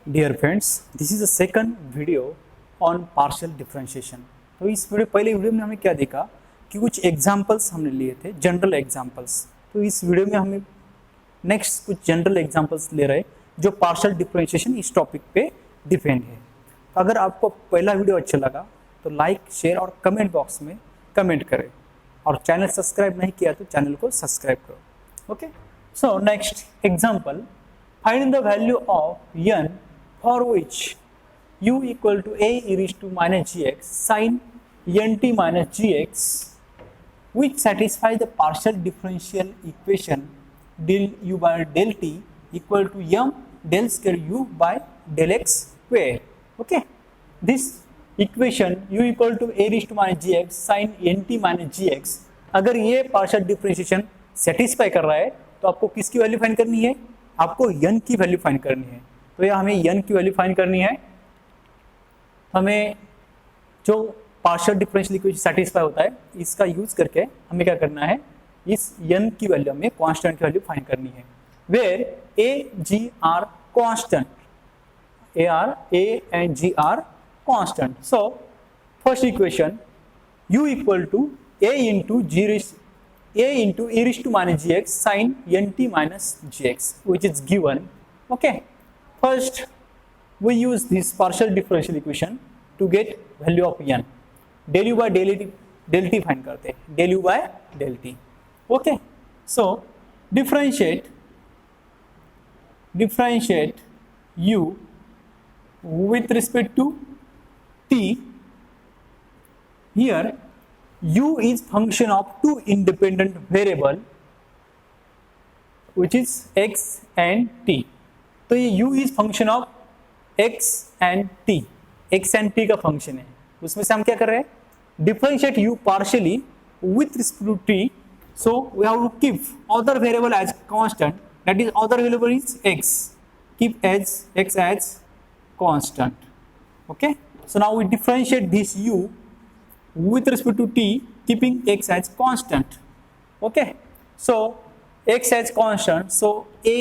Dear friends, this is the second video on partial differentiation. तो इस पहले video में हमें क्या देखा कि कुछ एग्जांपल्स हमने लिए थे, जनरल एग्जांपल्स। तो इस वीडियो में हमें नेक्स्ट कुछ जनरल एग्जांपल्स ले रहे जो पार्शियल डिफरेंशिएशन इस टॉपिक पे डिपेंड है। तो अगर आपको पहला वीडियो अच्छा लगा तो लाइक, शेयर और कमेंट बॉक्स में कमेंट करें, और चैनल सब्सक्राइब नहीं किया तो चैनल को सब्सक्राइब करो। Okay, so next example, find the value of n for which u equal to a e raised to minus gx sin nt minus gx, which satisfy the partial differential equation del u by del t equal to m del square u by del x square. Okay, this equation u equal to a raised to minus gx sin nt minus gx, अगर ये partial differentiation satisfy कर रहा है तो आपको किसकी value find करनी है? आपको n की वैल्यू फाइंड करनी है। तो यह हमें n की वैल्यू फाइंड करनी है। हमें जो पार्शियल डिफरेंशियल इक्वेशन सेटिस्फाई होता है इसका यूज करके हमें क्या करना है, इस n की वैल्यू हमें कांस्टेंट की वैल्यू फाइंड करनी है। Where a g r constant, a and g are constant. So first equation, u equal to a into e raised to minus gx sin nt minus gx, which is given. Okay, first we use this partial differential equation to get value of n. del u by del t find करते हैं, del u by del t. Okay, so differentiate u with respect to t. Here u is function of two independent variable which is x and t. तो ये u is function of x and t, x and t का function है। उसमें से हम क्या कर रहे हैं, differentiate u partially with respect to t. So we have to keep other variable as constant, that is other variable is x, keep as x as constant. Okay, so now we differentiate this u with respect to t, keeping x as constant. Okay, so x as constant, so a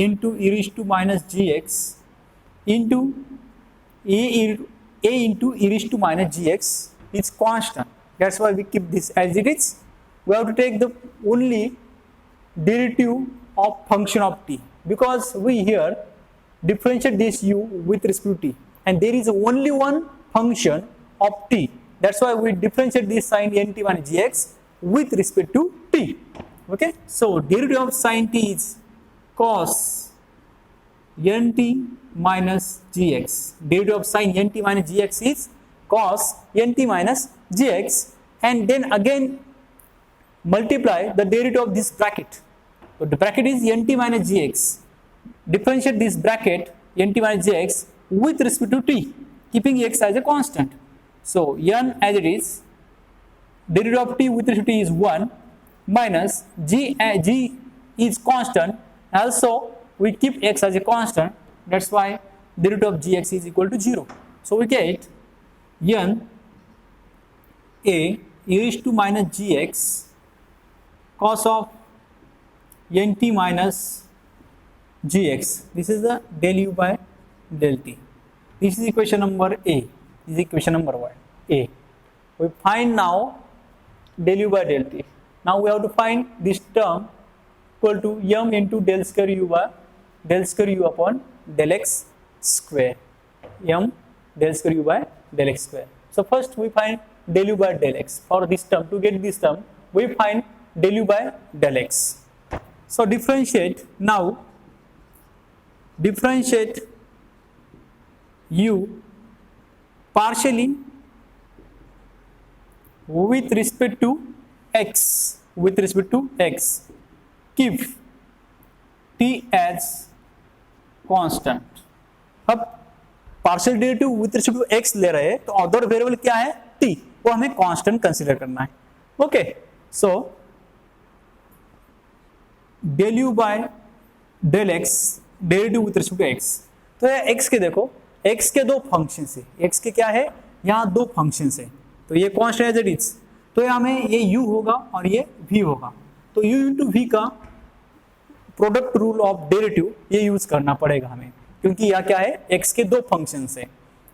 into e raised to minus gx into a into e raised to minus gx is constant. That's why we keep this as it is. We have to take the only derivative of function of t, because we here differentiate this u with respect to t, and there is only one function of t. That's why we differentiate this sin nt minus gx with respect to t. Okay, so derivative of sin t is cos nt minus gx. Derivative of sin nt minus gx is cos nt minus gx, and then again multiply the derivative of this bracket. So the bracket is nt minus gx. Differentiate this bracket nt minus gx with respect to t, keeping x as a constant. So n as it is, derivative of t with respect to t is 1 minus g is constant. Also we keep x as a constant. That's why derivative of gx is equal to 0. So we get n a e raised to minus gx cos of nt minus gx. This is the del u by del t. This is equation number a. This is equation number 1, a. We find now del u by del t. Now we have to find this term equal to m into del square u by del square u upon del x square. M del square u by del x square. So first we find del u by del x. For this term, to get this term, we find del u by del x. So differentiate now. Differentiate u partially with respect to x, keep t as constant. अब partial derivative with respect to x ले रहे हैं तो other variable क्या है, t, वो हमें constant consider करना है। Okay, so del u by del x derivative with respect to x। तो ये x के देखो, x के दो फंक्शन है, x के क्या है, यहाँ दो फंक्शन है, तो ये कांस्टेंट एज इट इज, तो ये हमें ये u होगा और ये v होगा। तो u इंटू v का प्रोडक्ट रूल ऑफ डेरिवेटिव ये यूज करना पड़ेगा हमें। क्योंकि यह क्या है, x के दो फंक्शन है.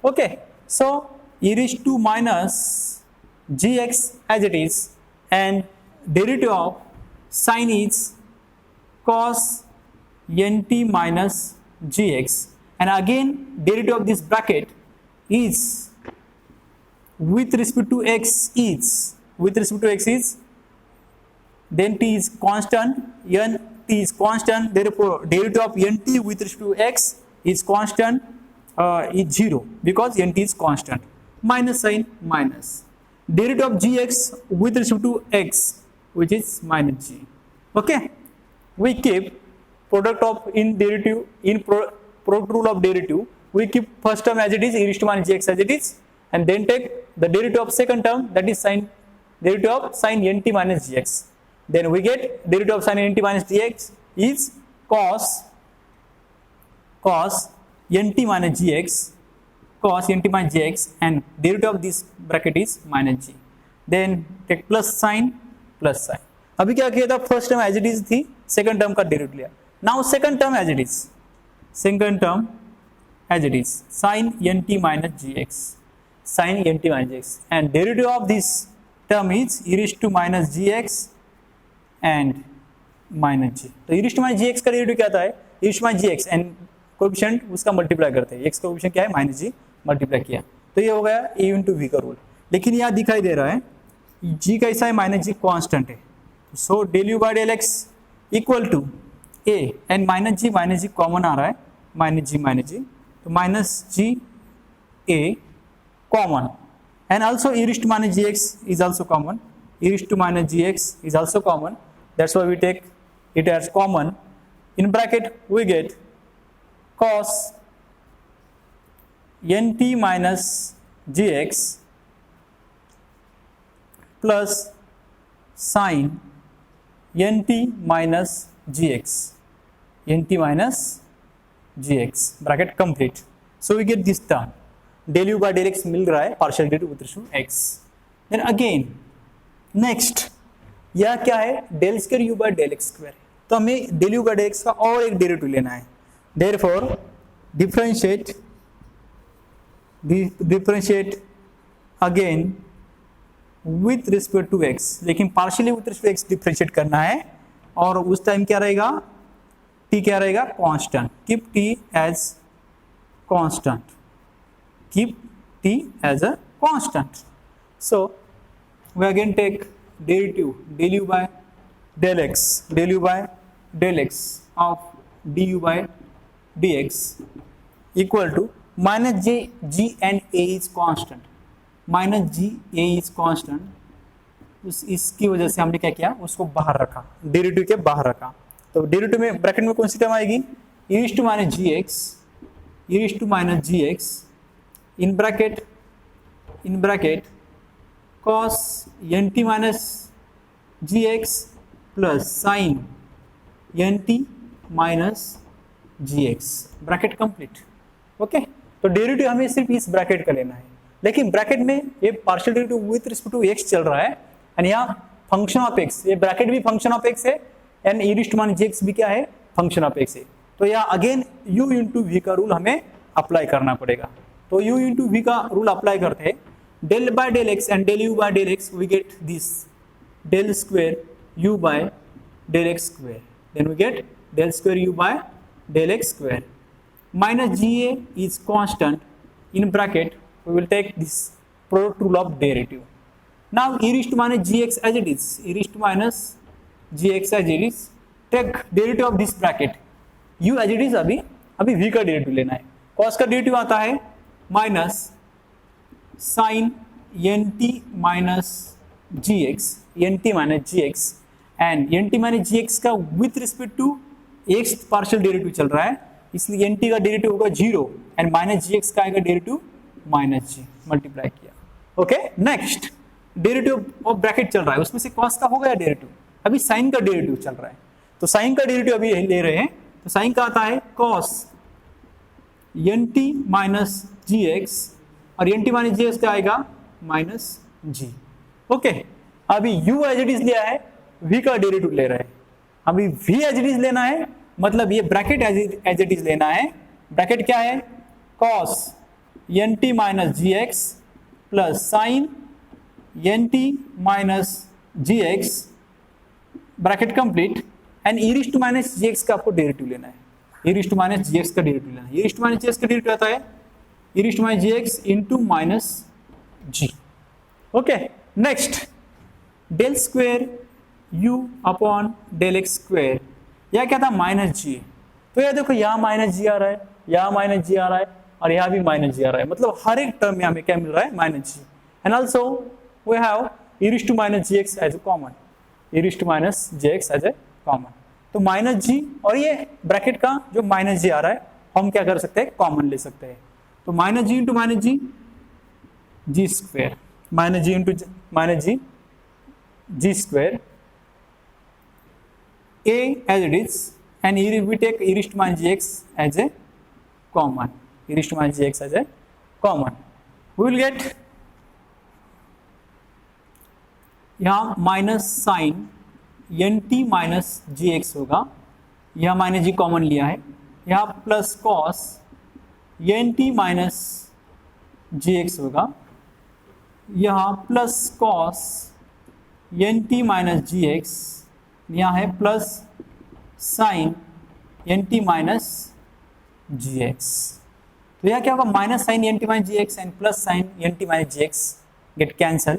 Okay, so e raised to minus gx as it is, and derivative of sin is cos nt minus gx, and again derivative of this bracket is with respect to x is then t is constant, n t is constant, therefore derivative of nt with respect to x is constant, is 0 because nt is constant. Minus sign, minus derivative of gx with respect to x, which is minus g. Okay, we keep product of in derivative in product rule of derivative. We keep first term as it is, e raised to minus gx as it is, and then take the derivative of second term, that is sin derivative of sin nt minus gx. Then we get derivative of sin nt minus gx is cos nt minus gx, cos nt minus gx, and derivative of this bracket is minus g. Then take plus sign. अभी क्या किया था, first term as it is थी, second term का derivative लिया. Now second term as it is, sin nt minus gx, sin nt minus gx, and derivative of this term is e raised to minus gx and minus g. तो e raised to minus gx का derivative क्या आता है, e raised to minus gx and coefficient उसका multiply करते हैं, x का coefficient क्या है, माइनस जी, मल्टीप्लाई किया, तो ये हो गया a इंटू v का रूल. लेकिन यहाँ दिखाई दे रहा है g कैसा है, माइनस जी कांस्टेंट है, so del u by del x equal to a and minus g common आ रहा है, माइनस जी, तो minus g a common, and also e raised to minus gx is also common, e raised to minus gx is also common, that's why we take it as common. In bracket we get cos nt minus gx plus sin nt minus gx, bracket complete. So we get this term, del u by del x मिल रहा है, partial derivative with respect to x. Then again next यह क्या है, del square u by del x square, तो हमें del u by del x का और एक डेरिवेटिव लेना है. Therefore differentiate again with respect to x, लेकिन partially with respect to x differentiate करना है, और उस टाइम क्या रहेगा, t क्या रहेगा, constant. keep t as constant, so we again take derivative del u by del x of du by dx equal to minus g and a is constant, इसकी वजह से हमने क्या किया, उसको बाहर रखा, डेरिवेटिव के बाहर रखा. तो डेरिवेटिव में ब्रैकेट में कौन सी टर्म आएगी, e raised to minus gx in bracket cos nt minus gx plus sin nt minus gx, bracket complete. Okay, तो डेरिवेटिव हमें सिर्फ इस ब्रैकेट का लेना है, लेकिन ब्रैकेट में ये partial derivative with respect to x चल रहा है, एंड यहाँ फंक्शन ऑफ x, ये ब्रैकेट भी फंक्शन ऑफ x है, and e raised to minus gx भी क्या है, फंक्शन ऑफ x है. तो यहाँ अगेन u इंटू v का रूल हमें अप्लाई करना पड़ेगा. तो u इंटू v का रूल अप्लाई करते हैं, del by del x and del u by del x we get this del square u by del x square, then we get del square u by del x square, minus ga is constant, in bracket we will take this product rule of derivative. Now e raised to minus gx as it is, take derivative of this bracket, u as it is, अभी v का derivative लेना है. cos का derivative आता है minus sin nt minus gx, and nt minus gx का with respect to x partial derivative चल रहा है, इसलिए nt का डेरिवेटिव होगा 0 एंड माइनस gx का आएगा डेरिवेटिव माइनस g, मल्टीप्लाई किया. Okay, next derivative of bracket चल रहा है, उसमें से cos का हो गया डेरिवेटिव, अभी sin का डेरिवेटिव चल रहा है, तो sin का डेरिवेटिव अभी ले रहे हैं, तो sin का आता है cos nt minus gx, और nt minus gx का आएगा माइनस g. ओके, अभी u एज इट इज लिया है, v का डेरिवेटिव ले रहे हैं, अभी v एज इट इज लेना है, मतलब ये ब्रैकेट एज इट इज लेना है, ब्रैकेट क्या है, cos nt minus g x plus sine nt minus g x, bracket complete, and e raised minus g x का आपको डेरिवेटिव लेना है, e raised minus g x का डेरिवेटिव लेना है। E raised minus g x का derivative आता है e raised minus g x into minus g. Okay, next del square u upon del x square, यह क्या था, माइनस जी। तो यह देखो यहाँ माइनस जी आ रहा है, यहाँ माइनस जी आ रहा है, और यहाँ भी माइनस जी आ रहा है, मतलब हर एक टर्म में हमें क्या मिल रहा है, minus g. And also we have e raised to minus g x as a common, e raised to minus g x as a common. तो माइनस जी और ये ब्रैकेट का जो माइनस जी आ रहा है हम क्या कर सकते हैं, कॉमन ले सकते हैं। तो minus g into minus g, g square, minus g into minus g, g square, a as it is, and we take e raised to minus gx as a common, e raised to minus gx as a common, we will get यहाँ minus sine n t minus g x होगा, यह minus g common लिया है, यहाँ plus cos n t minus g x होगा, यहाँ plus cos n t minus g x, यहाँ है plus sine n t minus g x. तो यह क्या होगा, minus sine n t minus g x and plus sine n t minus g x get cancel,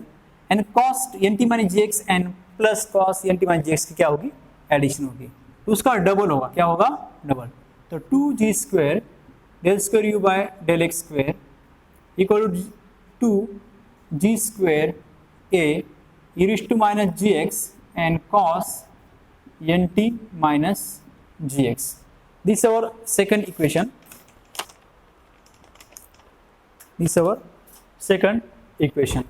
and cos n t minus g x and plus cos n t minus g x की क्या होगी, addition होगी, तो उसका double होगा, क्या होगा, double. तो 2g square del square u by del x square equal to g square a e raised to minus g x and cos nt minus gx. This is our second equation. This is our second equation.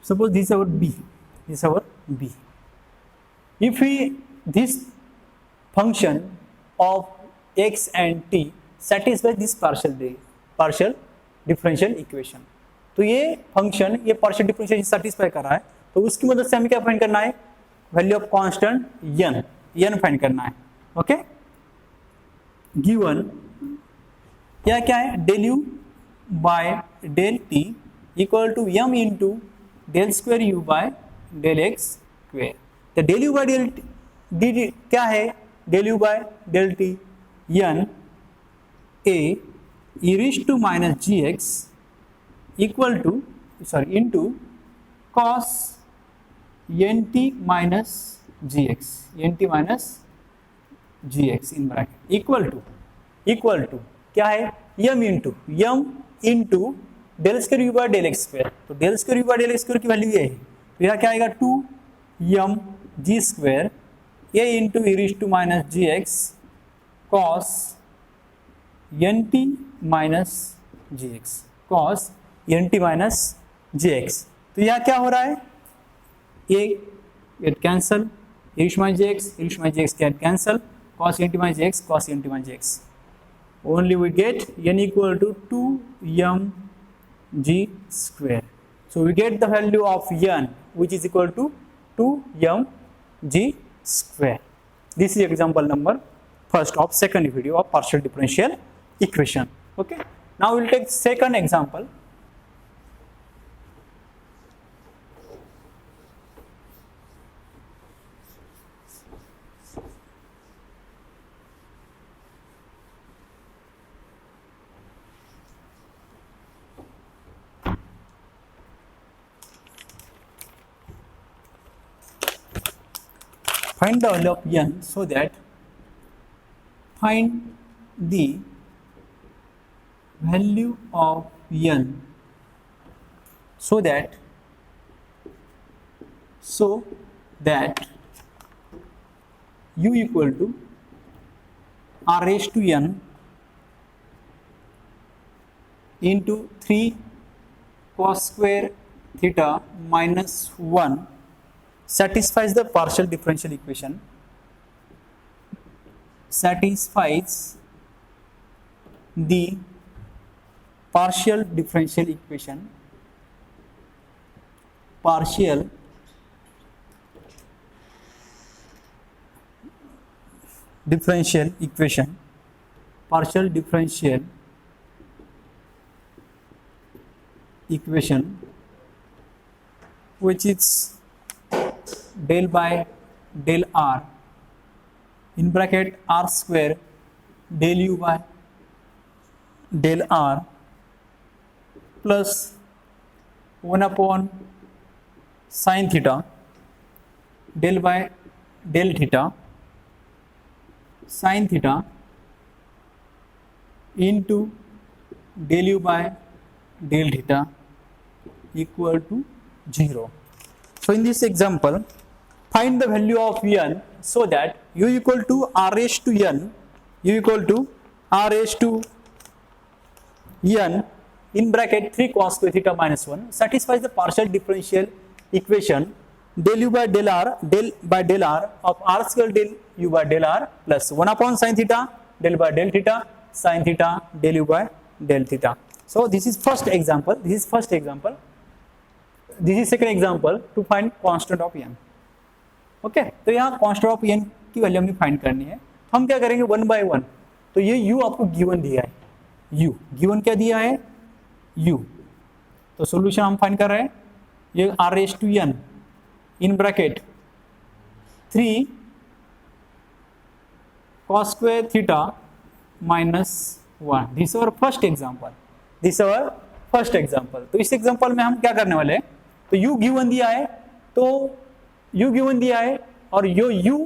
Suppose this is our b. This is our b. If we this function of x and t satisfy this partial differential equation, तो ये function ये partial differential satisfy कर रहा है, तो उसकी मदद से हमें क्या फाइंड करना है, value of constant n find करना है। ओके, गिवन क्या क्या है, del u by del t equal to m into del square u by del x square. तो del u by del d क्या है, del u by del t n a e raised to minus gx equal to into cos nt minus gx in bracket equal to क्या है, m into del square u by del x square. तो del square u by del x square की value ये है, तो यहाँ क्या आएगा 2m g स्क्वायर a इंटू e raised to minus gx cos nt minus g x, cos nt minus g x. तो यहाँ क्या हो रहा है, ये get cancel, e raised minus j x get cancel, cos nt minus j x, cos nt minus j x, only we get n equal to 2m g square. So we get the value of n which is equal to 2m g square. This is example number first of second video of partial differential equation. Okay, now we will take second example. Find the value of n so that find the value of n so that u equal to r raised to n into 3 cos square theta minus 1 satisfies the partial differential equation, satisfies the partial differential equation partial differential equation, partial differential equation which is del by del r in bracket r square del u by del r plus 1 upon sin theta del by del theta sin theta into del u by del theta equal to 0. So in this example, find the value of n so that u equal to r raised to n, u equal to r raised to n in bracket 3 cos square theta minus 1 satisfies the partial differential equation del u by del r of r square del u by del r plus 1 upon sin theta del by del theta sin theta del u by del theta. So this is first example, this is first example, this is second example to find constant of n. Okay तो यहाँ constant of n की value हमने find करनी है. हम क्या करेंगे 1 by 1. तो ये u आपको गिवन दिया है, u गिवन क्या दिया है u. तो सॉल्यूशन हम फाइंड कर रहे हैं, ये r raised to n in bracket 3 cos square theta minus 1. This is our first example, this is our first example. तो इस एग्जांपल में हम क्या करने वाले हैं, तो u गिवन दिया है, तो u गिवन दिया है और यो u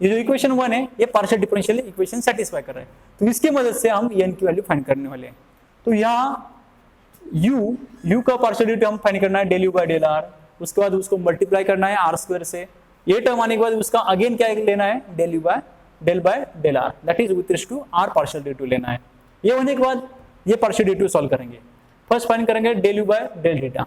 ये जो इक्वेशन 1 है ये पार्शियल डिफरेंशियल इक्वेशन सेटिस्फाई कर रहा है. तो इसकी मदद से हम n की वैल्यू फाइंड करने वाले हैं. तो यहाँ u का पार्शियल डेरिवेटिव हम फाइंड करना है del u by del r, उसके बाद उसको मल्टीप्लाई करना है r स्क्वायर से. ये टर्म आने के बाद उसका अगेन क्या लेना है del u by del r, that is with respect to r partial derivative लेना है. ये होने के बाद ये पार्शियल डेरिवेटिव सॉल्व करेंगे. फर्स्ट फाइंड करेंगे del u by del theta,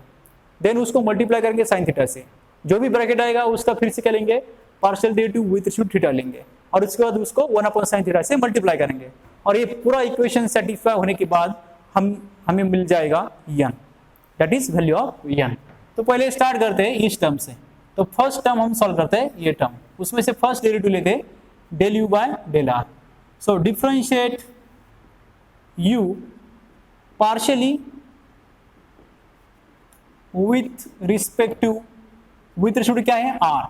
then उसको मल्टीप्लाई करेंगे sin थीटा से. जो भी ब्रैकेट आएगा उसका फिर से क्या लेंगे partial derivative with respect to theta लेंगे और उसके बाद उसको 1 अपॉन sin थीटा से मल्टीप्लाई करेंगे. और ये पूरा इक्वेशन सेटिस्फाई होने के बाद हमें मिल जाएगा n, that is value of n. तो पहले स्टार्ट करते हैं इस टर्म से. तो फर्स्ट टर्म हम सॉल्व करते हैं ये टर्म, उसमें से फर्स्ट डेरिवेटिव लेते हैं del u by del r. So differentiate u partially with respect to क्या है r.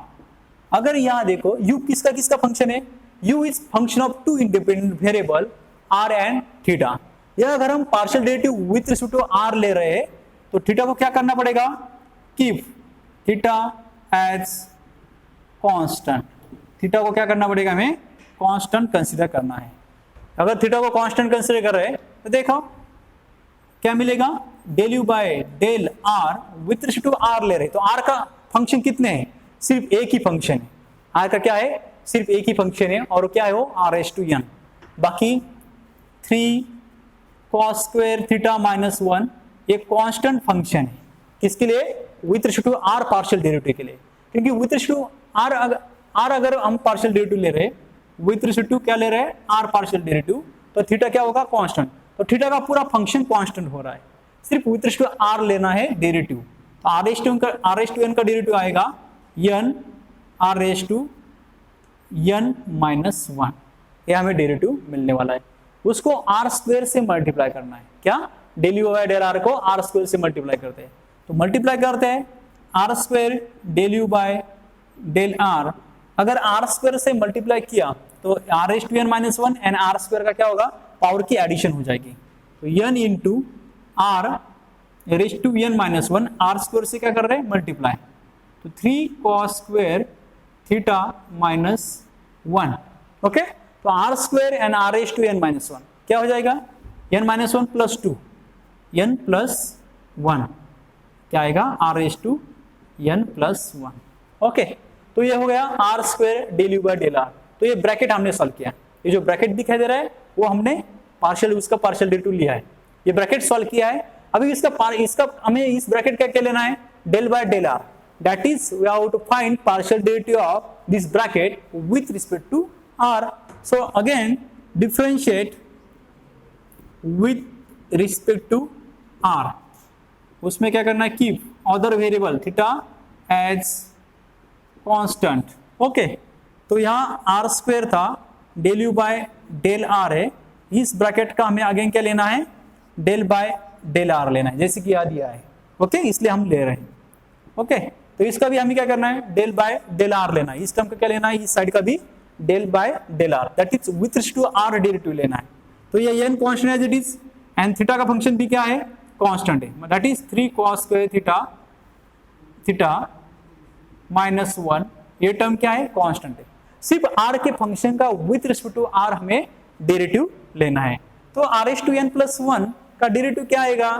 अगर यहां देखो u किसका किसका फंक्शन है, u is function of two independent variable r and theta. या अगर हम partial derivative with respect to r ले रहे हैं तो थीटा को क्या करना पड़ेगा, keep theta as constant. Theta को क्या करना पड़ेगा, हमें कांस्टेंट कंसीडर करना है. अगर थीटा को कांस्टेंट कंसीडर कर रहे हैं तो देखो क्या मिलेगा, del u by del r with respect to r ले रहे, तो r का फंक्शन कितने हैं, सिर्फ एक ही फंक्शन है. r का क्या है, सिर्फ एक ही फंक्शन है और क्या है वो r raised to n. बाकी 3 cos square theta minus 1 ये कांस्टेंट फंक्शन है किसके लिए, with respect to r partial derivative के लिए. क्योंकि विथ रिस्पेक्ट टू r अगर हम पार्शियल डेरिवेटिव ले रहे विथ रिस्पेक्ट टू क्या ले रहे हैं r पार्शियल डेरिवेटिव, तो थीटा क्या होगा कांस्टेंट. तो थीटा का पूरा फंक्शन कांस्टेंट हो रहा है, सिर्फ विथ रिस्पेक्ट टू r लेना है डेरिवेटिव. तो r raised to n का डेरिवेटिव आएगा n r raised to n minus 1. ये हमें डेरिवेटिव मिलने वाला है. उसको r स्क्वायर से मल्टीप्लाई करना है, क्या del u by del r को r स्क्वायर से मल्टीप्लाई करते हैं. तो मल्टीप्लाई करते हैं r square del u by del r. अगर r स्क्वायर से मल्टीप्लाई किया तो r raised to n minus 1 and r square का क्या होगा, पावर की एडिशन हो जाएगी. तो n into r raised to n minus 1 r square से क्या कर रहे हैं मल्टीप्लाई. तो 3 cos square theta minus 1. Okay, तो r square and r raised to n minus 1 क्या हो जाएगा, n minus 1 plus 2 n plus 1 क्या आएगा r raised to n plus 1. Okay, तो ये हो गया r square del u by del r. तो ये ब्रैकेट हमने सॉल्व किया. ये जो ब्रैकेट दिखाई दे रहा है वो हमने उसका पार्शियल डेरिवेटिव लिया है, ये ब्रैकेट सॉल्व किया है. अभी इसका हमें इस ब्रैकेट का क्या लेना है, del by del r. That is we have to find partial derivative of this bracket with respect to r. So again differentiate with respect to r. उसमें क्या करना है, keep other variable theta as constant. Okay, तो यहाँ r square था, del u by del r है, इस bracket का हमें आगे क्या लेना है, डेल बाय डेल आर लेना है, जैसे कि यहाँ दिया है। ओके, इसलिए हम ले रहे हैं। ओके, तो इसका भी हमें क्या करना है, डेल बाय डेल आर लेना है, इस टर्म का क्या लेना है, इस साइड का भी del by del r, that is with respect to r derivative लेना है। तो ये n constant as it is, and theta का फंक्शन भी क्या है, कांस्टेंट है, that is 3 cos square theta theta -1, ये टर्म क्या है, कांस्टेंट है। सिर्फ आर के फंक्शन का विथ रिस्पेक्ट टू आर हमें डेरिवेटिव लेना है। तो r(n+1) का डेरिवेटिव क्या आएगा,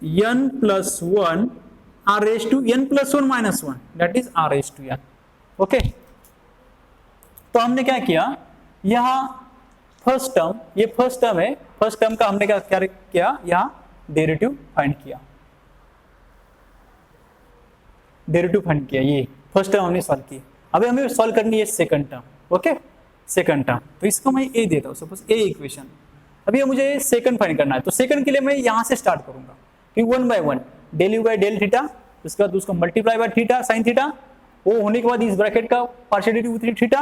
n+1 r(n+1 - 1), that is r(n). Okay, तो हमने क्या किया, यहां फर्स्ट टर्म, ये फर्स्ट टर्म है, फर्स्ट टर्म का हमने क्या किया, यहां डेरिवेटिव फाइंड किया, डेरिवेटिव फाइंड किया, ये फर्स्ट टर्म हमने सॉल्व की। अभी हमें सॉल्व करनी है second term. Okay, second term, तो इसको मैं ए देता हूं, सपोज ए इक्वेशन। अभी मुझे सेकंड फाइंड करना है, तो सेकंड के लिए मैं यहां से स्टार्ट करूंगा कि 1 by 1 del u by del theta, उसके बाद उसको multiply by theta sine theta, वो होने के बाद इस ब्रैकेट का पार्शियल डेरिवेटिव विथ थीटा,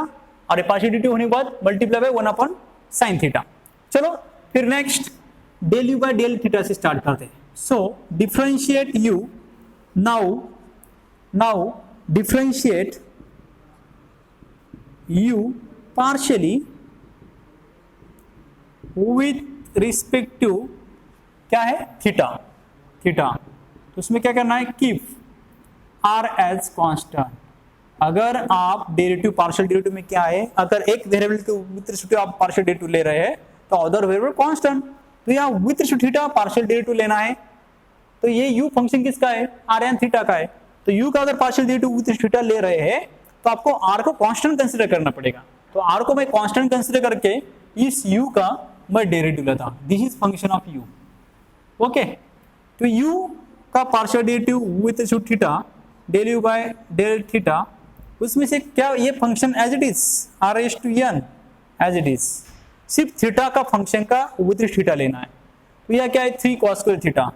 और पार्शियल डेरिवेटिव होने के बाद मल्टीप्लाई बाय 1 साइन थीटा। चलो फिर next del u by del theta से स्टार्ट करते हैं। So differentiate u, now differentiate u partially with respect to क्या है, थीटा, थीटा। तो उसमें क्या करना है, कीप r एज कांस्टेंट। अगर आप डेरिवेटिव पार्शियल डेरिवेटिव में क्या है, अगर एक वेरिएबल के विथ रिस्पेक्ट टू आप पार्शियल डेरिवेटिव ले रहे हैं तो अदर वेरिएबल कांस्टेंट, तो यहाँ with respect theta partial derivative लेना है। तो ये u फंक्शन किसका है, r(n) थीटा का है। तो u का अगर पार्शियल डेरिवेटिव विथ रिस्पेक्ट थीटा ले रहे हैं तो आपको r को कांस्टेंट कंसीडर करना पड़ेगा। तो r को मैं कांस्टेंट कंसीडर करके इस u का मैं डेरिवेटिव लेता, this is function of u। Okay, तो u का partial derivative with respect to theta, del u by del theta, उसमें से क्या ये function as it is r(n) as it is, सिर्फ थीटा का फंक्शन का विथ रिस्पेक्ट थीटा लेना है। तो यह क्या है, 3 cos स्क्वायर थीटा,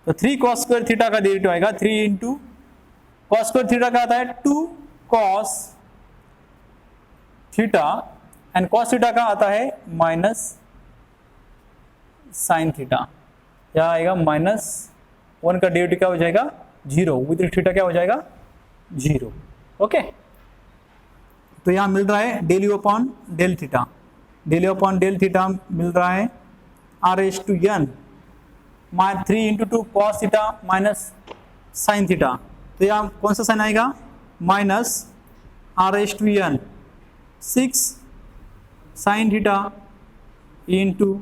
तो 3 cos स्क्वायर थीटा का डेरिवेटिव आएगा 3 इंटू cos स्क्वायर थीटा का आता है 2 cos theta, and cos theta का आता है माइनस साइन थीटा, क्या आएगा -1 का डेरिवेटिव क्या हो जाएगा 0, विद थीटा क्या हो जाएगा 0। ओके, तो यहां मिल रहा है del u upon del theta, del u upon del theta मिल रहा है r(n) 3 into 2 cos theta minus sine theta, तो यहाँ कौन सा साइन आएगा, minus r(n) 6 sine theta into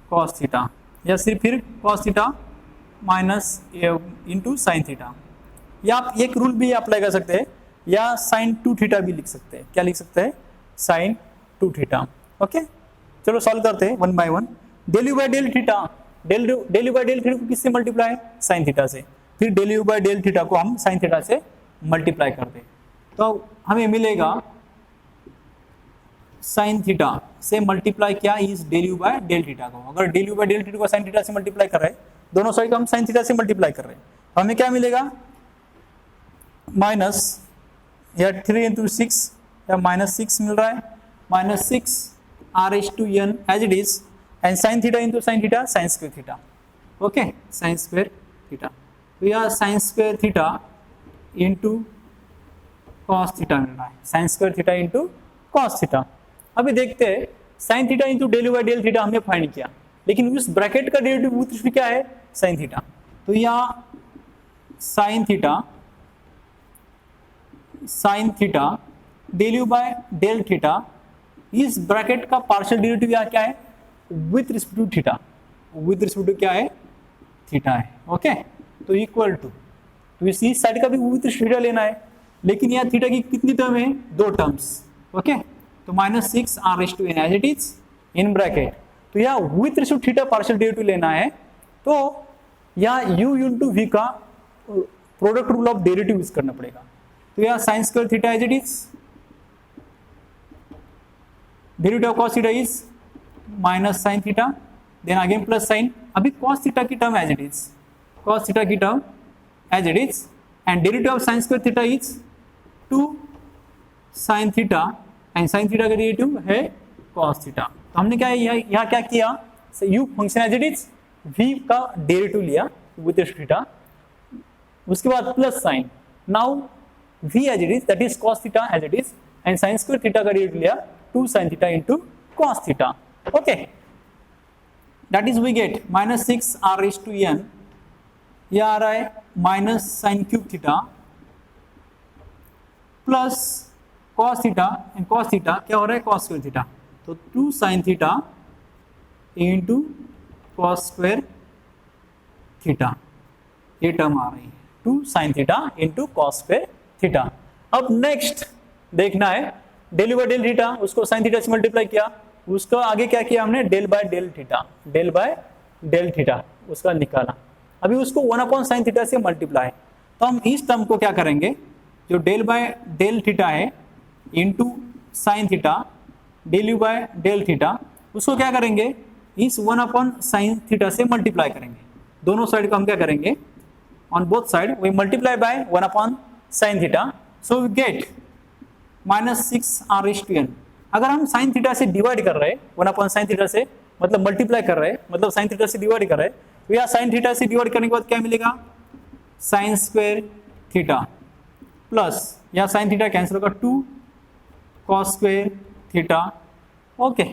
cos theta, या सिर्फ फिर cos theta minus into sine theta. या आप एक रूल भी अप्लाई कर सकते हैं, या साइन 2 थीटा भी लिख सकते हैं। क्या लिख सकते हैं, साइन 2 थीटा। ओके, चलो सॉल्व करते हैं 1 by 1। Del u by del theta, del u by del theta को किससे मल्टीप्लाई, साइन थीटा से, फिर del u by del theta को हम साइन थीटा से मल्टीप्लाई करते हैं, तो हमें मिलेगा साइन थीटा से मल्टीप्लाई किया इस del u by del theta को। अगर del u by del theta को साइन थीटा से मल्टीप्लाई कर रहे हैं, दोनों साइड को हम साइन थीटा से मल्टीप्लाई कर रहे हैं, हमें क्या मिलेगा, माइनस या 3 इंटू 6 या -6 मिल रहा है, -6 r(n) as it is, and sine theta into sine theta sine square theta. Okay, sine square theta, तो यह sine square theta into cos theta मिल रहा है, sine square theta into cos theta. अभी देखते हैं, sine theta into del u by del theta हमने find किया, लेकिन उस ब्रैकेट का डेरिवेटिव विथ रिस्पेक्ट क्या है, साइन थीटा। तो यहाँ sine theta del u by del theta, इस ब्रैकेट का पार्शियल डेरिवेटिव यहाँ क्या है, with respect to theta, with respect to क्या है, थीटा है। ओके, तो इक्वल टू, तो इस साइड का भी विथ रिस्पेक्ट थीटा लेना है, लेकिन यहाँ थीटा की कितनी टर्म है, 2 टर्म्स। ओके, तो -6 r(n) as it is in bracket, तो यहाँ with respect theta partial derivative लेना है, तो यहाँ u इंटू v का product rule of derivative use करना पड़ेगा। तो यहाँ sine square theta as it is, derivative of cos theta is minus sine theta, then again plus sine, अभी cos थीटा की term as it is, cos theta की term as it is, and derivative of sin square theta is 2 sin theta, and sin theta का derivative है cos theta। तो हमने क्या यहाँ क्या किया, u function as it is v का डेरिवेटिव लिया विद थीटा, उसके बाद plus sine, now v as it is that is cos theta as it is, and sin square theta का डेरिवेटिव लिया 2 sin theta into cos theta। Okay, that is we get -6 r raised to n, यह आ रहा है minus sine cube theta plus cos theta, and cos theta क्या हो रहा है cos स्क्वायर थीटा, तो 2 sin theta into cos square theta, ये टर्म आ रही है 2 sin theta into cos square theta. अब नेक्स्ट देखना है डेल बाय डेल थीटा, उसको sin थीटा से मल्टीप्लाई किया, उसको आगे क्या किया हमने del by del theta, del by del theta उसका निकाला, अभी उसको 1 sin थीटा से मल्टीप्लाई, तो हम इस टर्म को क्या करेंगे, जो डेल बाय डेल थीटा है into sine theta del u by del theta, उसको क्या करेंगे इस 1 sin थीटा से मल्टीप्लाई करेंगे, दोनों साइड को हम क्या करेंगे on both side we multiply by 1 sin theta, so we get -6 r raised to n। अगर हम sin थीटा से डिवाइड कर रहे हैं 1 sin थीटा से, मतलब मल्टीप्लाई कर रहे हैं, मतलब sin थीटा से डिवाइड कर रहे हैं, तो यहाँ sin थीटा से डिवाइड करने के बाद क्या मिलेगा sin स्क्वायर थीटा प्लस यहाँ sin थीटा कैंसिल होगा 2 cos स्क्वायर थीटा। ओके,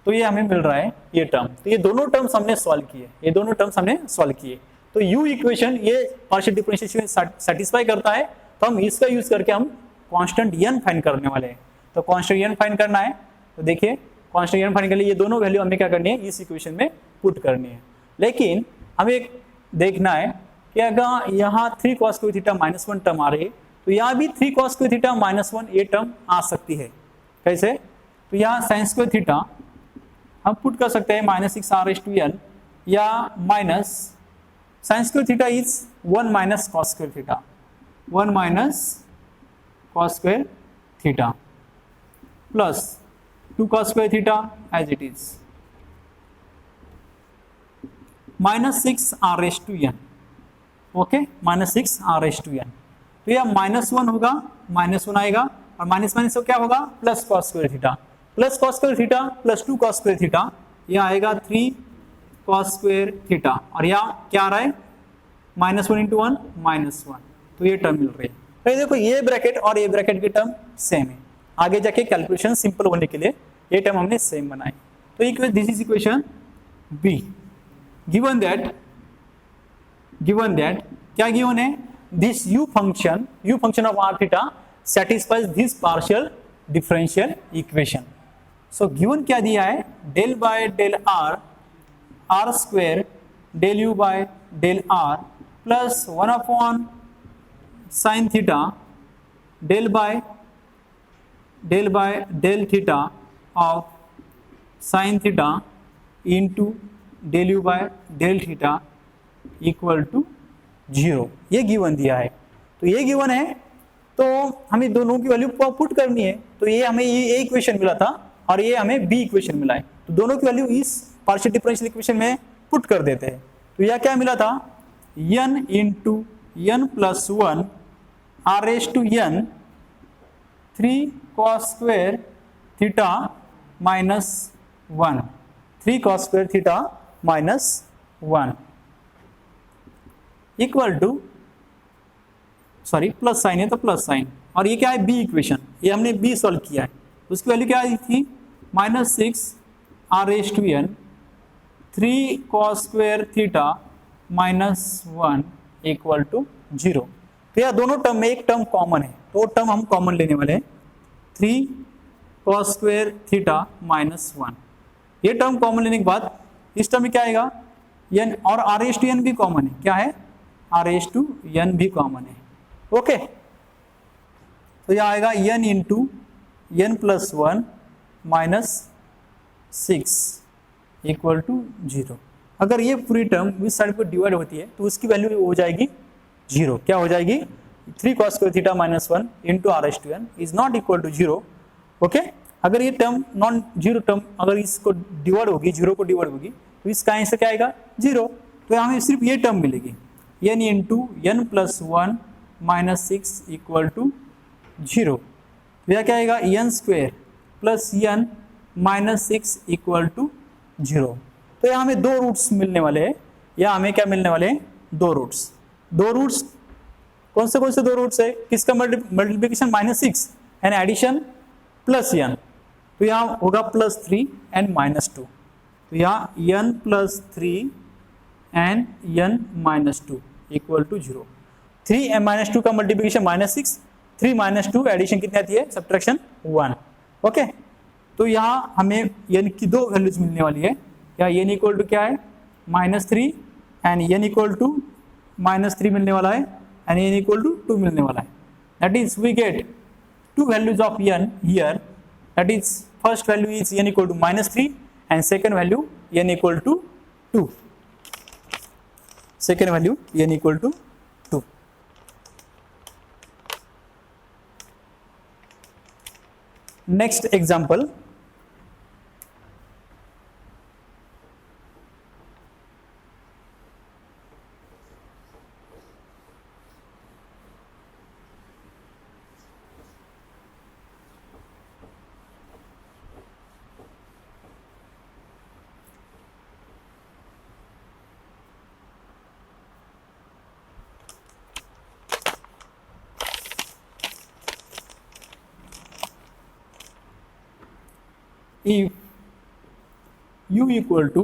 तो ये हमें मिल रहा है ये टर्म, तो ये दोनों टर्म्स हमने सॉल्व किए, ये दोनों टर्म्स हमने सॉल्व किए, तो u इक्वेशन ये पार्शियल डिफरेंशिएशन सेटिस्फाई करता है, तो हम इसका यूज करके हम कांस्टेंट n फाइंड करने वाले हैं। तो कांस्टेंट n फाइंड करना है, तो देखिए कांस्टेंट n फाइंड के लिए ये दोनों वैल्यू हमें क्या करनी है इस इक्वेशन में पुट करनी है, लेकिन हमें देखना है कि अगर यहाँ 3 cos स्क्वायर थीटा -1 टर्म आ रही है, तो यहाँ भी 3 cos स्क्वायर थीटा -1 ये टर्म आ सकती है, कैसे, तो यहाँ sin स्क्वायर थीटा हम पुट कर सकते हैं -6 r raised to n, या minus sin square theta is 1 minus cos square theta, 1 minus cos square theta plus 2 cos square theta as it is -6 r raised to n। Okay, -6 r raised to n, तो यह -1 होगा, -1 आएगा, और minus minus क्या होगा plus cos square theta, plus cos square theta plus 2 cos square theta, यह आएगा 3 cos square theta, और यहाँ क्या आ रहा है -1 into 1 -1, तो ये टर्म मिल रही है। तो ये देखो ये ब्रैकेट और ये ब्रैकेट की टर्म सेम है, आगे जाके कैलकुलेशन सिंपल होने के लिए ये टर्म हमने सेम बनाई। तो this is equation b. Given that क्या गिवन है, दिस u फंक्शन ऑफ r थीटा satisfies this partial differential equation। So given क्या दिया है, del by del r square del u by del r plus 1 sin थीटा del by del theta of sin theta into del u by del theta equal to 0, ये given दिया है। तो ये given है, तो हमें दोनों की वैल्यू पुट करनी है, तो ये हमें ये इक्वेशन मिला था और ये हमें बी इक्वेशन मिला है, तो दोनों की वैल्यू इस पार्शियल डिफरेंशियल इक्वेशन में पुट कर देते हैं। तो यह क्या मिला था, n into n plus 1 r raised to n 3 cos square theta minus 1, 3 cos square theta minus 1 equal to, sorry plus sine है तो प्लस साइन, और ये क्या है बी इक्वेशन, ये हमने बी सॉल्व किया है, उसकी वैल्यू क्या आई थी -6 r raised to n 3 cos square theta minus 1 equal to 0। तो यह दोनों टर्म में एक टर्म कॉमन है, तो टर्म हम कॉमन लेने वाले हैं 3 cos स्क्वायर थीटा माइनस 1, ये टर्म कॉमन लेने के बाद इस टर्म में क्या आएगा n, और r raised to n भी कॉमन है, क्या है r raised to n भी कॉमन है। ओके, तो यह आएगा n into n plus 1 minus 6 equal to 0। अगर ये पूरी टर्म इस साइड पर डिवाइड होती है तो उसकी वैल्यू हो जाएगी 0, क्या हो जाएगी 3 cos square theta minus 1 into r raised to n is not equal to 0। Okay, अगर ये टर्म नॉन जीरो टर्म अगर इसको डिवाइड होगी, 0 को डिवाइड होगी, तो इसका आंसर क्या आएगा 0, तो हमें सिर्फ ये टर्म मिलेगी, n into n plus 1 minus 6 equal to 0। तो यह क्या आएगा n square plus n minus 6 equal to 0। तो यहाँ हमें दो रूट्स मिलने वाले हैं, या हमें क्या मिलने वाले हैं, दो रूट्स। दो रूट्स कौन से दो रूट्स है, किसका multiplication -6 and addition plus n। तो यहाँ होगा +3 एंड -2। तो यहाँ n plus 3 and n -2 equal to 0। 3 and -2 का मल्टीप्लिकेशन -6, 3 -2 एडिशन कितनी आती है, सब्ट्रैक्शन 1। ओके, तो यहाँ हमें n की दो वैल्यूज मिलने वाली है। या n इक्वल टू क्या है, -3 एंड n इक्वल टू -3 मिलने वाला है एंड n इक्वल टू 2 मिलने वाला है। That is we get two values of n here, that is first value is n equal to -3 and second value n equal to 2, second value n equal to 2। next example, if u equal to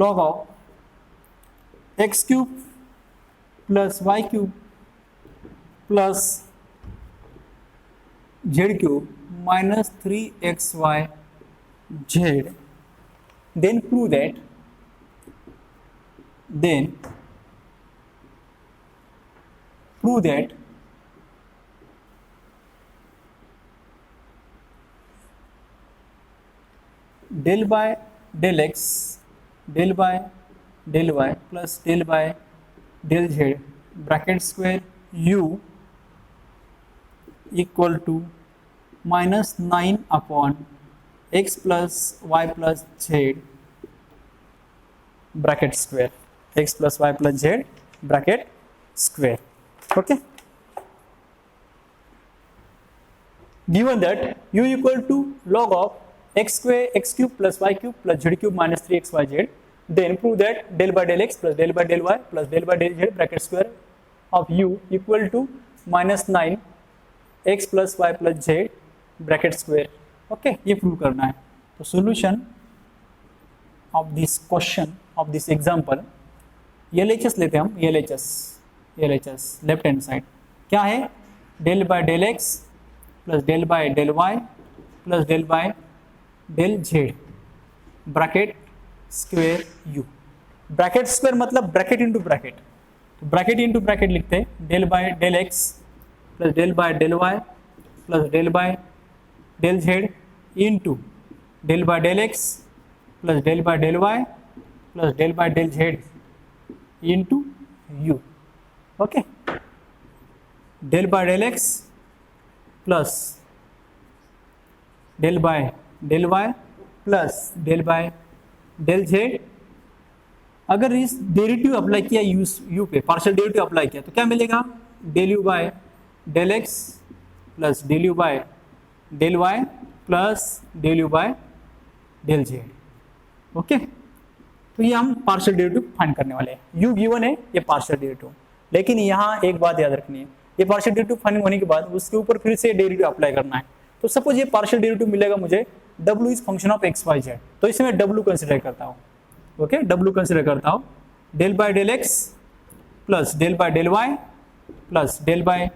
log of x cube plus y cube plus z cube minus 3xy z, then prove that del by del x del by del y plus del by del z bracket square u equal to -9 upon x plus y plus z bracket square, x plus y plus z bracket square। okay, given that u equal to log of x square x cube plus y cube plus z cube minus 3xyz, then prove that del by del x plus del by del y plus del by del z bracket square of u equal to -9 x plus y plus z bracket square। Okay, ये prove करना है। तो solution of this question of this example, LHS लेते हैं हम, LHS left hand side क्या है, del by del x plus del by del y plus del by del z bracket square u। Bracket square मतलब bracket into bracket, तो bracket into bracket लिखते हैं, del by del x plus del by del y plus del by del z into del by del x plus del by del y plus del by del z into u. Okay, del by del x plus del by del y plus del by del z. अगर इस derivative apply किया you पे, partial derivative apply किया तो क्या मिलेगा, del u by del x plus del u by del y plus del u by del z. Okay, तो ये हम पार्शियल डेरिवेटिव फाइंड करने वाले हैं। यू गिवन है, ये पार्शियल डेरिवेटिव, लेकिन यहाँ एक बात याद रखनी है, ये पार्शियल डेरिवेटिव फाइंड होने के बाद उसके ऊपर फिर से डेरिवेटिव अप्लाई करना है। तो सपोज ये पार्शियल डेरिवेटिव मिलेगा मुझे, w is function of x Y z, तो इसे मैं w कंसिडर करता हूँ। ओके, w कंसिडर करता हूँ, del by del x plus del by del y plus del by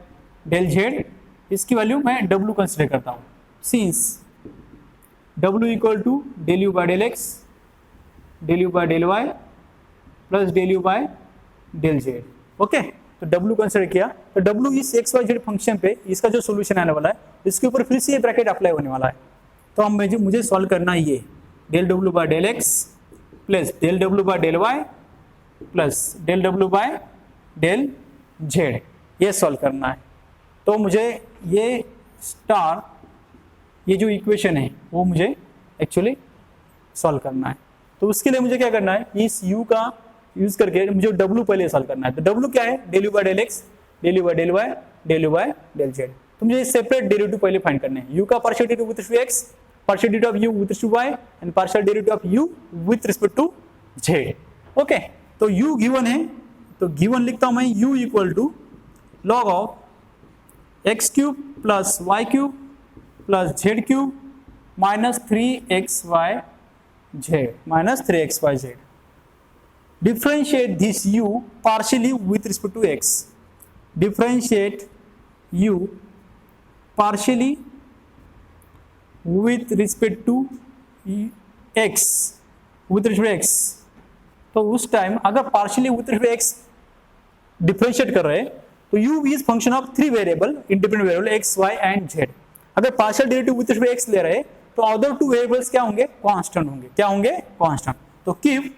del z, इसकी वैल्यू मैं w कंसिडर करता हूँ। Since w equal to del u by del x del u by del y plus del u by del z. Okay, तो w consider किया, तो w इस x Y Z function पे इसका जो सोल्यूशन आने वाला है, इसके ऊपर फिर से ये ब्रैकेट अप्लाई होने वाला है। तो हम मुझे सॉल्व करना है ये del w by del x plus del w by del y plus del w by del z, ये सॉल्व करना है। तो मुझे ये स्टार, ये जो इक्वेशन है वो मुझे एक्चुअली सॉल्व करना है। तो उसके लिए मुझे क्या करना है, इस u का यूज करके मुझे W पहले सॉल्व करना है। तो W क्या है, del u by del x, del u by del Y, del u by del z. तो मुझे सेपरेट डेरिवेटिव पहले फाइंड करने हैं। U का partial derivative with respect to x, partial derivative of U with respect to y and partial derivative of U with respect to z। Okay, तो U given है, तो given लिखता हूं मैं U equal to log of x cube plus y cube plus z cube minus 3xy z minus 3xy z। Differentiate this u partially with respect to x. Differentiate u partially with respect to x. With respect to x. तो उस time अगर partially with respect to x differentiate कर रहे हैं तो u is function of three variable, independent variable x, y and z। अगर पार्शियल derivative with respect to x ले रहे हैं तो अदर टू वेरिएबल्स क्या होंगे, कांस्टेंट होंगे। क्या होंगे, कांस्टेंट। तो keep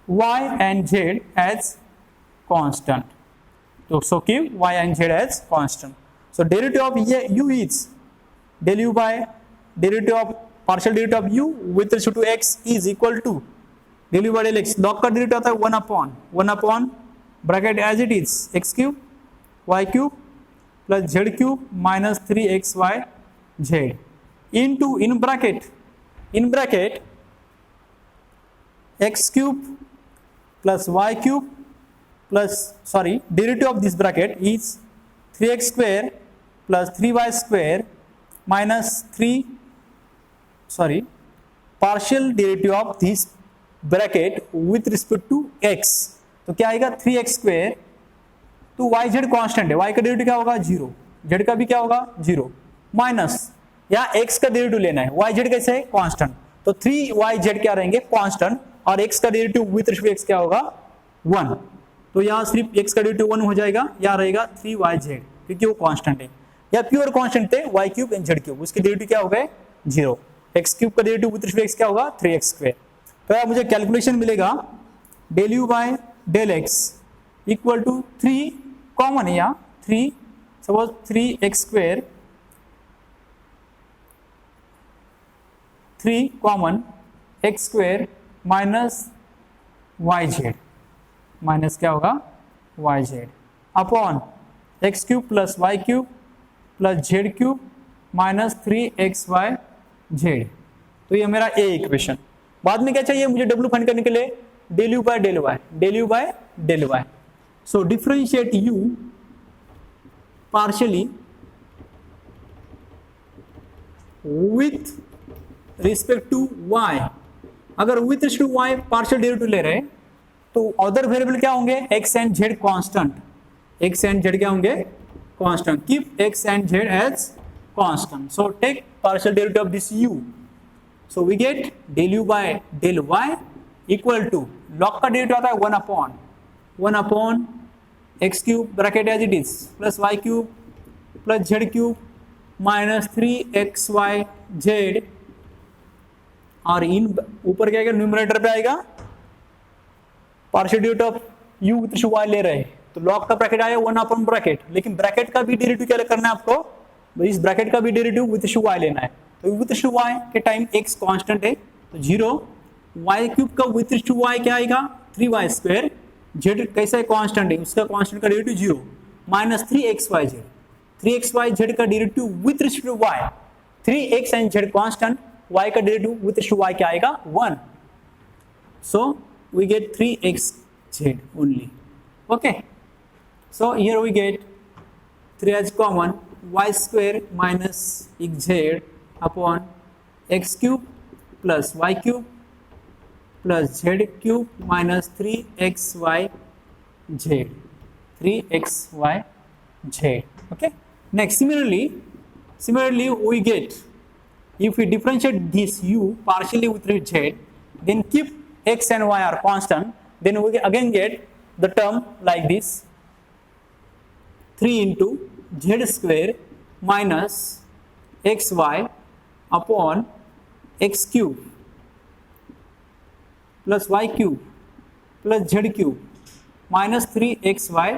y and z as constant. So keep y and z as constant. So derivative of u is del u by derivative of partial derivative of u with respect to x is equal to del u by del x। log का derivative आता है 1 upon bracket as it is x cube y cube plus z cube minus 3xy z into in bracket x cube plus y cube plus derivative of this bracket is 3x square plus 3y square minus partial derivative of this bracket with respect to x। तो क्या आएगा 3x square, तो y z constant है, y का derivative क्या होगा 0, z का भी क्या होगा 0, माइनस या x का डेरिवेटिव लेना है, y z कैसे है कांस्टेंट, तो 3y क्या रहेंगे कांस्टेंट और x का डेरिवेटिव विद रिस्पेक्ट x क्या होगा 1। तो यहाँ सिर्फ x का डेरिवेटिव 1 हो जाएगा, यहाँ रहेगा 3yz क्योंकि वो कांस्टेंट है, या प्योर कांस्टेंट थे y cube and z cube, उसके डेरिवेटिव क्या हो गए 0। x क्यूब का डेरिवेटिव विद रिस्पेक्ट x क्या होगा 3x स्क्वायर। तो यहाँ मुझे कैलकुलेशन मिलेगा del u by del x equal to 3 common है, यहाँ 3 suppose 3x square 3 common x square minus y z, minus क्या होगा y z upon x cube plus y cube plus z cube minus 3xy z. तो ये मेरा ए equation. बाद में क्या चाहिए मुझे W फाइंड करने के लिए, del u by del Y, del u by del y. So differentiate u partially with respect to y। अगर with respect to y partial derivative ले रहे हैं तो अदर वेरिएबल क्या होंगे x and z constant, x and z क्या होंगे constant. Keep x and z as constant. So take partial derivative of this u, so we get del u by del y equal to log का derivative आता है 1 upon x cube bracket as it is plus y cube plus z cube minus 3xy z, और इन ऊपर क्या आएगा numerator पे आएगा partial derivative of u with respect to y ले रहे हैं तो लॉग का ब्रैकेट आया 1 अपॉन ब्रैकेट, लेकिन ब्रैकेट का भी डेरिवेटिव क्या करना है आपको, इस ब्रैकेट का भी derivative with respect to y लेना है। तो विद रिस्पेक्ट टू y के टाइम x कांस्टेंट है तो 0, y क्यूब का विद रिस्पेक्ट टू y क्या आएगा 3y स्क्वायर, z कैसा है कांस्टेंट है उसका कांस्टेंट का derivative 0 minus 3xy z, 3xy z का derivative with respect to y, 3x and z constant, y का derivative with respect to y क्या आएगा 1। So we get 3xz only. Okay, so here we get 3 as common, y square minus xz upon x cube plus y cube plus z cube minus 3xy z, 3xy z। okay, next similarly we get, if we differentiate this u partially with z, then keep x and y are constant, then we again get the term like this 3 into z square minus xy upon x cube plus y cube plus z cube minus 3xy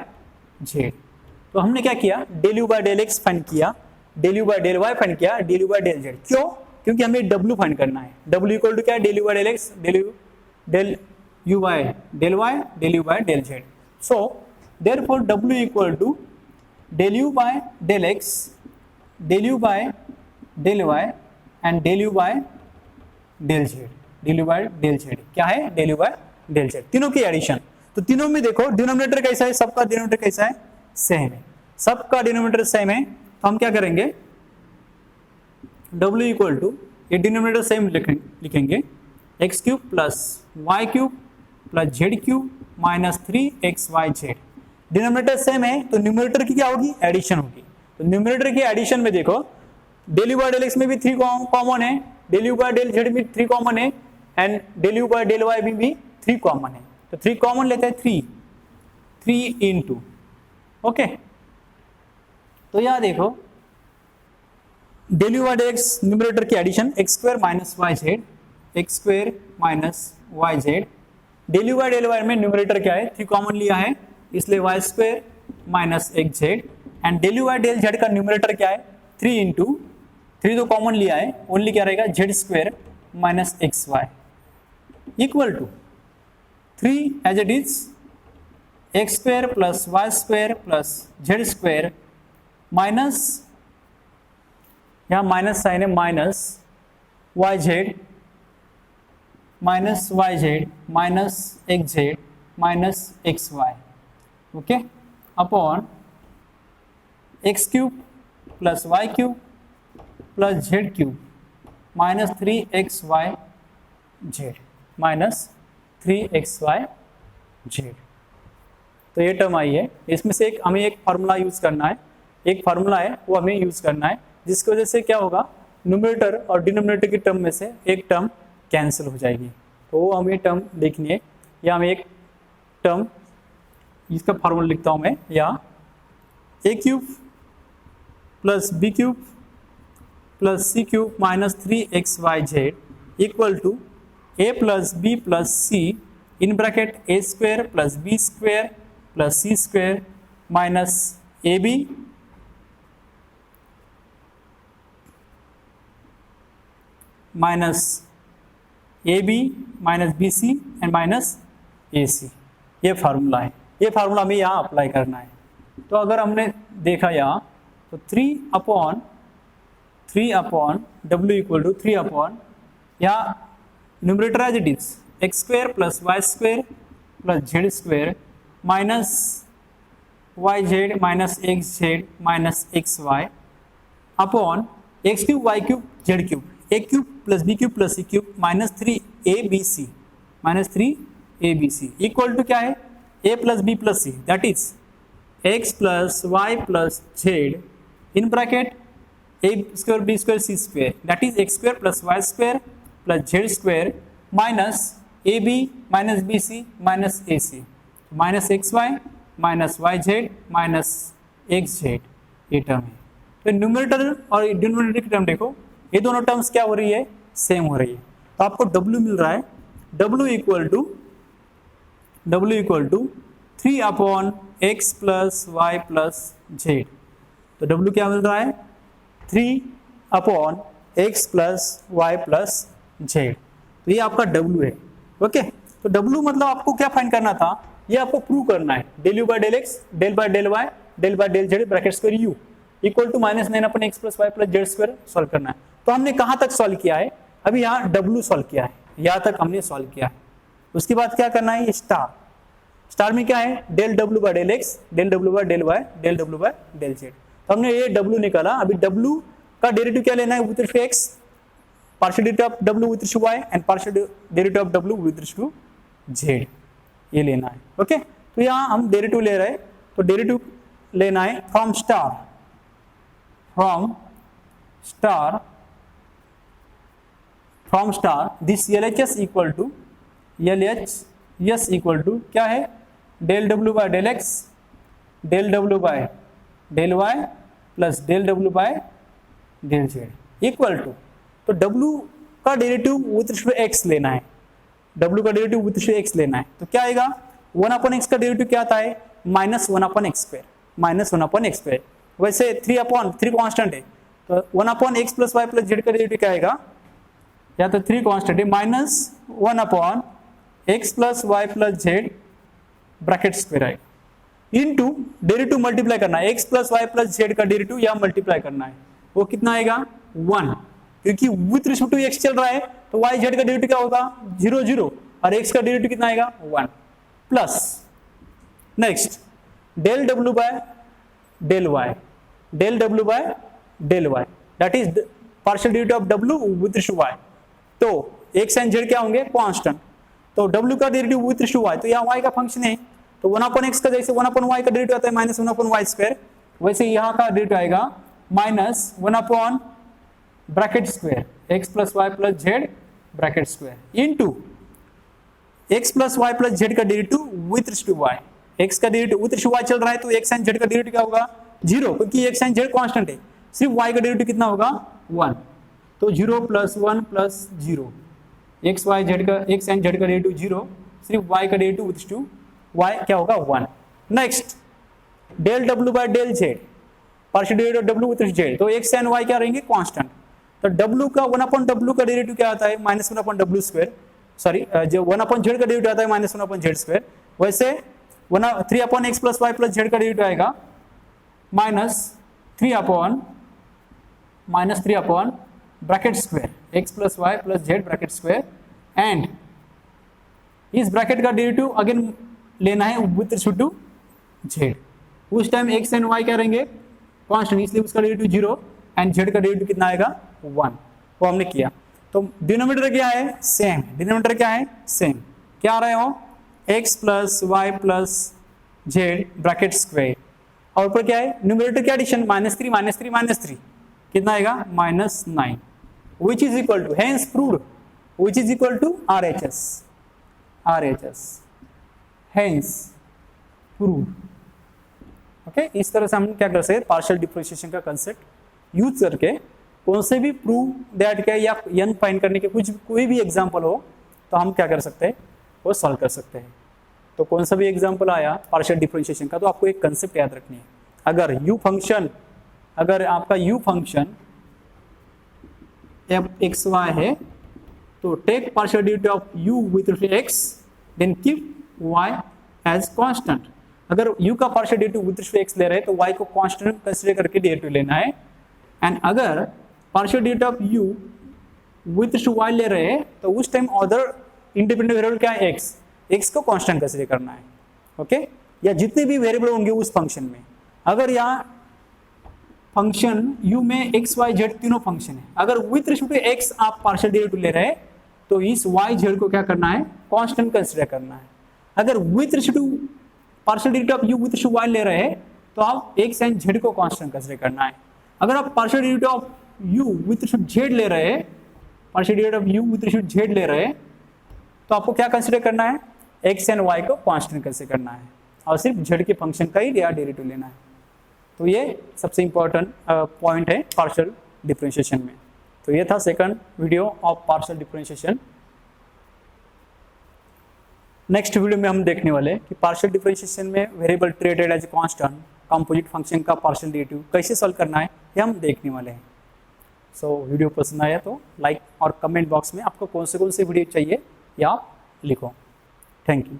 z। तो हमने क्या किया del u by del x find किया, del u by del y find किया, del u by del z. क्यों? क्योंकि हमें W find करना है। W इक्वल टू क्या है del u by del x, del u by del y, del u by del z. So therefore w equal to del u by del x, del u by del y and del u by del z. del u by del z क्या है? del u by del z, तीनों की addition. तो तीनों में देखो denominator कैसा है, सबका डिनोमिनेटर कैसा है? सेम है, सबका डिनोमिनेटर सेम है। तो हम क्या करेंगे, w इक्वल टू, ये डिनोमिनेटर सेम लिखेंगे, x cube plus y cube plus z cube minus 3xyz। Denominator same है तो न्यूमरेटर की क्या होगी? एडिशन होगी। तो न्यूमरेटर की एडिशन में देखो del u by del x में भी 3 कॉमन है, del u by del z में 3 कॉमन है and del u by del y में भी 3 कॉमन है। तो 3 कॉमन लेते हैं, 3 इंटू, ओके। तो यहां देखो del u by del x numerator की addition x square minus y z, x square minus y z. Del u by del y में न्यूमरेटर क्या है? 3 कॉमन लिया है, इसलिए y square minus x z and del u by del z का numerator क्या है? 3 इंटू, 3 तो कॉमन लिया है, ओनली क्या रहेगा? Z square minus x y equal to 3 as it is x square plus y square plus z square minus, यहाँ minus sign है, minus y z minus y z minus x z minus x y, okay, upon x cube plus y cube plus z cube minus 3xy z minus 3xy z. तो ये term आई है, इसमें से एक हमें एक formula use करना है, एक फार्मूला है वो हमें यूज करना है, जिसकी वजह से क्या होगा, न्यूमरेटर और डिनोमिनेटर की टर्म में से एक टर्म कैंसिल हो जाएगी। तो वो हमें टर्म देखनी है, या हमें एक टर्म, इसका फार्मूला लिखता हूँ मैं, या a cube plus b cube plus c cube minus 3xyz equal to a plus b plus c in bracket a square plus b square plus c square minus a b minus a b minus b c and minus a c. ये formula है, ये formula हमें यहाँ apply करना है। तो अगर हमने देखा यहाँ तो 3 upon w equal to 3 upon, यहाँ numerator as it is x square plus y square plus z square minus y z minus x z minus x y upon x cube y cube z cube, a cube plus b cube plus c cube minus 3abc equal to क्या है? a plus b plus c, that is x plus y plus z in bracket a square B square c square, that is x square plus y square plus z square minus a b minus b c minus a c minus x y minus y z minus x z, ये term है। तो numerator और denominator की term देखो, ये दोनों terms क्या हो रही है? सेम हो रही है। तो आपको w मिल रहा है, w equal to 3 upon x plus y plus z. तो w क्या मिल रहा है? 3 upon x plus y plus z. तो ये आपका w है, ओके। तो w मतलब आपको क्या फाइंड करना था? ये आपको प्रूव करना है, del u by del x del by del Y del by del z bracket square u equal to minus 9 upon x plus y plus z square solve करना है। तो हमने कहाँ तक सॉल्व किया है? अभी यहाँ w सॉल्व किया है, यहाँ तक हमने सॉल्व किया है। उसके बाद क्या करना है? स्टार में क्या है? Del w by del x del w by del Y del w by del z. तो हमने ये w निकाला। अभी w का डेरिवेटिव क्या लेना है? With respect to x, partial derivative of w with respect to y and partial derivative of w with respect to z, ये लेना है, ओके। तो यहाँ हम डेरिवेटिव ले रहे हैं, तो डेरिवेटिव लेना है from star this LHS equal to LHS equal to क्या है? Del w by del x del w by del y plus del w by del z equal to, तो w का derivative with respect to x लेना है, w का derivative with respect to x लेना है। तो क्या आएगा? 1 अपॉन एक्स का डेरिवेटिव क्या आता है? Minus 1 upon x square, minus 1 upon x square. वैसे 3 कांस्टेंट है, तो 1 upon x plus y plus z का डेरिवेटिव क्या आएगा? या तो 3 कांस्टेंट है, minus 1 upon x plus y plus z bracket square आएगा इनटू डेरिवेटिव मल्टीप्लाई करना है, x plus y plus z का डेरिवेटिव यहाँ मल्टीप्लाई करना है, वो कितना आएगा 1, क्योंकि विथ रिस्पेक्ट टू एक्स चल रहा है तो वाई जेड का डेरिवेटिव क्या होगा 0 0 और एक्स का डेरिवेटिव कितना आएगा 1 plus next del W by del Y, del W by del Y that is partial derivative of W with respect to Y. तो एक्स एंड जेड क्या होंगे कांस्टेंट, तो डब्ल्यू का derivative with respect to Y, तो यहाँ Y का function है तो 1/x का जैसे 1/y का डेरिवेटिव आता है -1/y², वैसे यहाँ का डेरिवेटिव आएगा -1 bracket square x plus y plus z bracket square into x plus y plus z का derivative with respect to y, x का derivative with respect to y चल रहा है तो एक्स एंड जेड का डेरिवेटिव क्या होगा 0, क्योंकि एक्स एंड जेड कांस्टेंट है, सिर्फ वाई का डेरिवेटिव कितना होगा 1, तो 0 + 1 + 0 एक्स वाई जेड का एक्स एंड जेड का डेरिवेटिव 0, सिर्फ वाई का derivative with respect to Y क्या होगा 1। Next del W by del Z partial derivative W with respect Z, तो एक्स एंड वाई क्या रहेंगे कांस्टेंट, तो डब्ल्यू का 1/w का डेरिवेटिव क्या आता है -1/w², सॉरी जो 1/z का डेरिवेटिव आता है -1/z², वैसे 3/x + y + z का डेरिवेटिव आएगा -3 bracket square x + y + z bracket square, and इस ब्रैकेट का डेरिवेटिव अगेन लेना है विथ रिस्पेक्ट टू z, उस टाइम x एंड y क्या रहेंगे कांस्टेंट, इसलिए उसका डेरिवेटिव 0 एंड z का डेरिवेटिव कितना आएगा 1, वो हमने किया। तो डिनोमिनेटर क्या है सेम, डिनोमिनेटर क्या है सेम, क्या आ रहा है वो x + y + z bracket square, और ऊपर क्या है न्यूमरेटर क्या एडिशन -3 कितना आएगा -9, which is equal to hence proved, which is equal to RHS hence proved। Okay, इस तरह से हम क्या कर सकते हैं पार्शियल डिफरेंशिएशन का कंसेप्ट यूज करके कौन से भी प्रूव दैट क्या या n फाइंड करने के कुछ कोई भी एग्जांपल हो तो हम क्या कर सकते हैं वो सॉल्व कर सकते हैं। तो कौन सा भी एग्जांपल आया पार्शियल डिफरेंशिएशन का तो आपको एक कंसेप्ट याद रखनी है, अगर आपका u फंक्शन fxy है तो take partial derivative of u with respect to x then keep y as constant. अगर u का partial derivative with respect to x ले रहे हैं तो y को कांस्टेंट कंसीडर करके डेरिवेटिव लेना है, एंड अगर पार्शियल derivative of u with respect to y ले रहे हैं तो उस टाइम अदर इंडिपेंडेंट वेरिएबल क्या है x को कांस्टेंट कंसीडर करना है। ओके, या जितने भी वेरिएबल होंगे उस फंक्शन में, अगर यहाँ फंक्शन u में x y z तीनों फंक्शन है, अगर विथ रिस्पेक्ट टू x आप पार्शियल डेरिवेटिव ले रहे हैं तो इस y z को क्या करना है कांस्टेंट कंसीडर करना है। अगर with respect to partial derivative of u with respect to y ले रहे हैं तो आप x एंड z को कांस्टेंट कंसीडर करना है। अगर आप partial derivative of u with respect to z ले रहे हैं, partial derivative of u with respect to z ले रहे हैं तो आपको क्या कंसीडर करना है x एंड y को कांस्टेंट कंसीडर करना है और सिर्फ z के फंक्शन का ही डेरिवेटिव लेना है। तो ये सबसे इंपॉर्टेंट पॉइंट है पार्शियल डिफरेंशिएशन में। तो ये था second video of partial differentiation. Next video में हम देखने वाले हैं कि पार्शियल डिफरेंशिएशन में variable treated as constant composite function का पार्शियल डेरिवेटिव कैसे सॉल्व करना है ये हम देखने वाले हैं। सो वीडियो पसंद आया तो लाइक और कमेंट बॉक्स में आपको कौन से वीडियो चाहिए या आप लिखो। Thank you.